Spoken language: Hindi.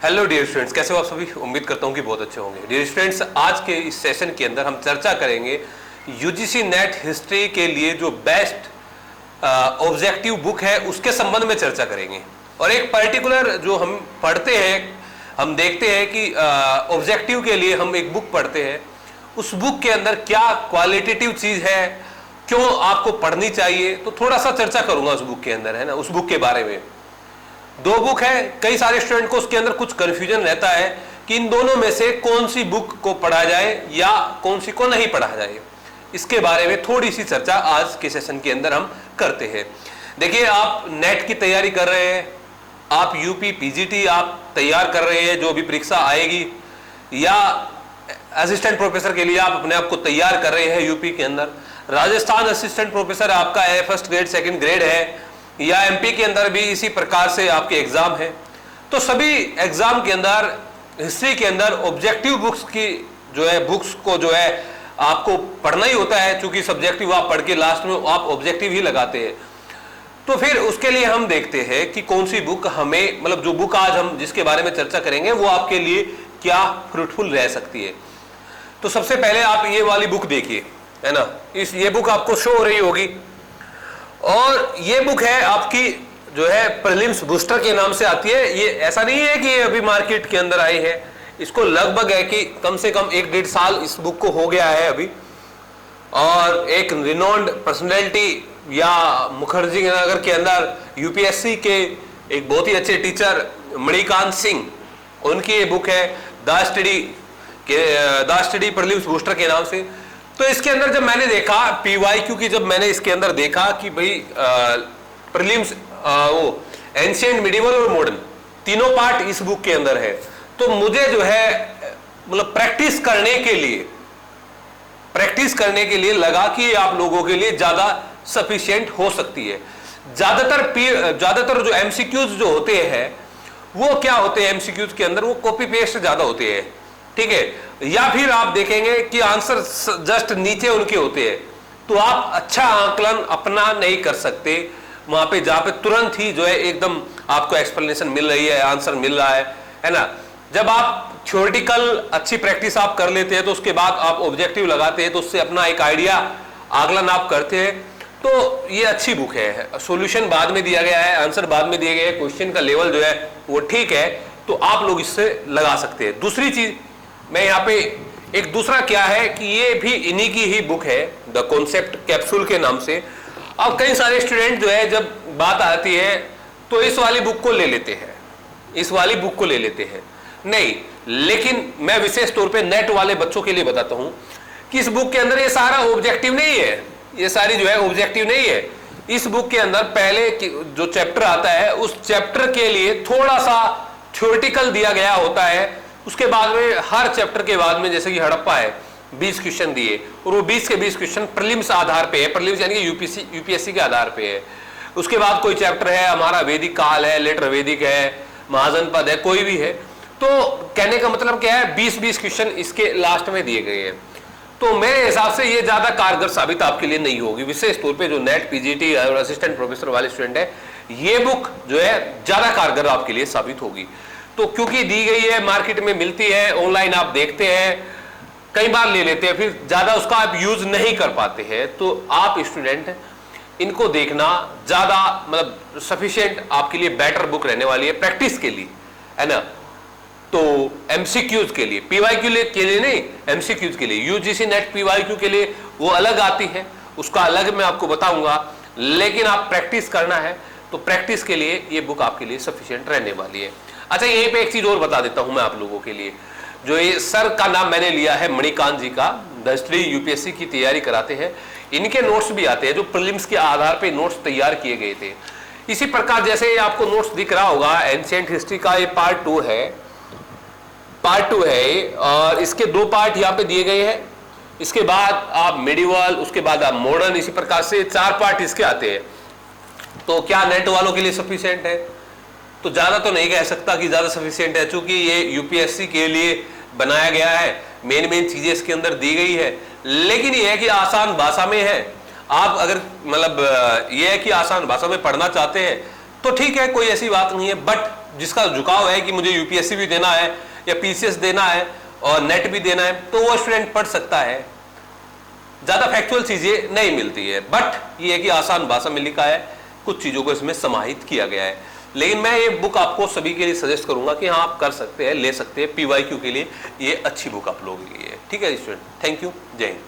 हेलो डियर स्टूडेंट्स, कैसे हो आप सभी। उम्मीद करता हूँ कि बहुत अच्छे होंगे। डियर स्टूडेंट्स, आज के इस सेशन के अंदर हम चर्चा करेंगे यूजीसी नेट हिस्ट्री के लिए जो बेस्ट ऑब्जेक्टिव बुक है उसके संबंध में चर्चा करेंगे। और एक पर्टिकुलर जो हम पढ़ते हैं, हम देखते हैं कि ऑब्जेक्टिव के लिए हम एक बुक पढ़ते हैं, उस बुक के अंदर क्या क्वालिटेटिव चीज है, क्यों आपको पढ़नी चाहिए, तो थोड़ा सा चर्चा करूंगा उस बुक के अंदर, है ना, उस बुक के बारे में। दो बुक है, कई सारे स्टूडेंट को उसके अंदर कुछ कंफ्यूजन रहता है कि इन दोनों में से कौन सी बुक को पढ़ा जाए या कौन सी को नहीं पढ़ा जाए। इसके बारे में थोड़ी सी चर्चा आज के सेशन के अंदर हम करते हैं। देखिए, आप नेट की तैयारी कर रहे हैं, आप यूपी पीजीटी आप तैयार कर रहे हैं जो भी परीक्षा आएगी, या असिस्टेंट प्रोफेसर के लिए आप अपने आप को तैयार कर रहे हैं यूपी के अंदर, राजस्थान असिस्टेंट प्रोफेसर आपका है, फर्स्ट ग्रेड सेकंड ग्रेड है, या एमपी के अंदर भी इसी प्रकार से आपके एग्जाम है। तो सभी एग्जाम के अंदर हिस्ट्री के अंदर ऑब्जेक्टिव बुक्स की जो है बुक्स को जो है आपको पढ़ना ही होता है, क्योंकि सब्जेक्टिव आप पढ़ के लास्ट में आप ऑब्जेक्टिव ही लगाते हैं। तो फिर उसके लिए हम देखते हैं कि कौन सी बुक हमें, मतलब जो बुक आज हम जिसके बारे में चर्चा करेंगे वो आपके लिए क्या फ्रूटफुल रह सकती है। तो सबसे पहले आप ये वाली बुक देखिए, है ना, ये बुक आपको शो हो रही होगी, और ये बुक है आपकी जो है प्रीलिम्स बूस्टर के नाम से आती है। ये ऐसा नहीं है कि ये अभी मार्केट के अंदर आई है, इसको लगभग है कि कम से कम 1-1.5 साल इस बुक को हो गया है अभी। और एक रिनोन्ड पर्सनैलिटी या मुखर्जी नगर के अंदर यूपीएससी के एक बहुत ही अच्छे टीचर मणिकांत सिंह, उनकी ये बुक है द स्टडी प्रीलिम्स बूस्टर के नाम से। तो इसके अंदर जब मैंने देखा पीवाईक्यू की, जब मैंने इसके अंदर देखा कि भाई प्रीलिम्स वो एंशिएंट, मिडिवल और मॉडर्न तीनों पार्ट इस बुक के अंदर है, तो मुझे जो है मतलब प्रैक्टिस करने के लिए लगा कि आप लोगों के लिए ज्यादा सफिशिएंट हो सकती है। ज्यादातर जो एमसीक्यूज जो होते हैं वो क्या होते हैं, एमसीक्यूज के अंदर वो कॉपी पेस्ट ज्यादा होते हैं, ठीक है, या फिर आप देखेंगे कि आंसर जस्ट नीचे उनके होते हैं, तो आप अच्छा आकलन अपना नहीं कर सकते वहां पे जहां पे तुरंत ही जो है एकदम आपको एक्सप्लेनेशन मिल रही है, आंसर मिल रहा है ना। जब आप थ्योरेटिकल अच्छी प्रैक्टिस आप कर लेते हैं तो उसके बाद आप ऑब्जेक्टिव लगाते हैं, तो उससे अपना एक आइडिया आकलन आप करते हैं, तो ये अच्छी बुक है। सॉल्यूशन बाद में दिया गया है, आंसर बाद में दिए गए हैं, क्वेश्चन का लेवल जो है वो ठीक है, तो आप लोग इससे लगा सकते हैं। दूसरी चीज मैं यहाँ पे एक दूसरा क्या है कि ये भी इन्हीं की ही बुक है, द कॉन्सेप्ट कैप्सूल के नाम से। अब कई सारे स्टूडेंट जो है जब बात आती है तो इस वाली बुक को ले लेते हैं, नहीं, लेकिन मैं विशेष तौर पे नेट वाले बच्चों के लिए बताता हूं कि इस बुक के अंदर ये सारा ऑब्जेक्टिव नहीं है, ये सारी जो है ऑब्जेक्टिव नहीं है। इस बुक के अंदर पहले जो चैप्टर आता है उस चैप्टर के लिए थोड़ा सा थ्योरेटिकल दिया गया होता है, उसके बाद में हर चैप्टर के बाद में, जैसे कि हड़प्पा है, 20 क्वेश्चन दिए, और वो 20 के 20 क्वेश्चन प्रीलिम्स आधार पे है, प्रीलिम्स यानी कि यूपीएससी के आधार पे है। उसके बाद कोई चैप्टर है हमारा वैदिक काल है, लेटर वैदिक है, महाजनपद है, कोई भी है, तो कहने का मतलब क्या है, 20-20 क्वेश्चन इसके लास्ट में दिए गए हैं। तो मेरे हिसाब से ये ज्यादा कारगर साबित आपके लिए नहीं होगी, विशेष तौर पे जो नेट पीजीटी और असिस्टेंट प्रोफेसर वाले स्टूडेंट है, ये बुक जो है ज्यादा कारगर आपके लिए साबित होगी। तो क्योंकि दी गई है, मार्केट में मिलती है, ऑनलाइन आप देखते हैं, कई बार ले लेते हैं, फिर ज्यादा उसका आप यूज नहीं कर पाते हैं, तो आप स्टूडेंट इनको देखना ज्यादा मतलब सफिशिएंट आपके लिए बेटर बुक रहने वाली है प्रैक्टिस के लिए, है ना। तो एमसीक्यूज के लिए, पीवाईक्यू के लिए नहीं, एमसीक्यूज के लिए, यूजीसी नेट पीवाईक्यू के लिए वो अलग आती है, उसका अलग मैं आपको बताऊंगा, लेकिन आप प्रैक्टिस करना है तो प्रैक्टिस के लिए ये बुक आपके लिए सफिशिएंट रहने वाली है। अच्छा, यहीं पे एक चीज और बता देता हूं मैं आप लोगों के लिए, जो ये सर का नाम मैंने लिया है मणिकांत जी का, द स्टडी यूपीएससी की तैयारी कराते हैं, इनके नोट्स भी आते हैं जो प्रीलिम्स के आधार पे नोट्स तैयार किए गए थे। इसी प्रकार जैसे आपको नोट्स दिख रहा होगा, एंशिएंट हिस्ट्री का ये पार्ट 2 है, और इसके 2 पार्ट यहाँ पे दिए गए हैं। इसके बाद आप मिडिवल, उसके बाद आप मॉडर्न, इसी प्रकार से 4 पार्ट इसके आते हैं। तो क्या नेट वालों के लिए सफिशिएंट है? तो ज्यादा तो नहीं कह सकता कि ज्यादा सफिशिएंट है, क्योंकि ये यूपीएससी के लिए बनाया गया है, मेन चीजें इसके अंदर दी गई है, लेकिन ये है कि आसान भाषा में है। आप अगर मतलब ये है कि आसान भाषा में पढ़ना चाहते हैं तो ठीक है, कोई ऐसी बात नहीं है। बट जिसका झुकाव है कि मुझे यूपीएससी भी देना है या पीसीएस देना है और नेट भी देना है, तो वो स्टूडेंट पढ़ सकता है। ज्यादा फैक्चुअल चीजें नहीं मिलती है, बट ये है कि आसान भाषा में लिखा है, कुछ चीजों को इसमें समाहित किया गया है। लेकिन मैं ये बुक आपको सभी के लिए सजेस्ट करूंगा कि हाँ, आप कर सकते हैं, ले सकते हैं। पीवाईक्यू के लिए ये अच्छी बुक आप लोगों के लिए। ठीक है स्टूडेंट, थैंक यू, जय हिंद।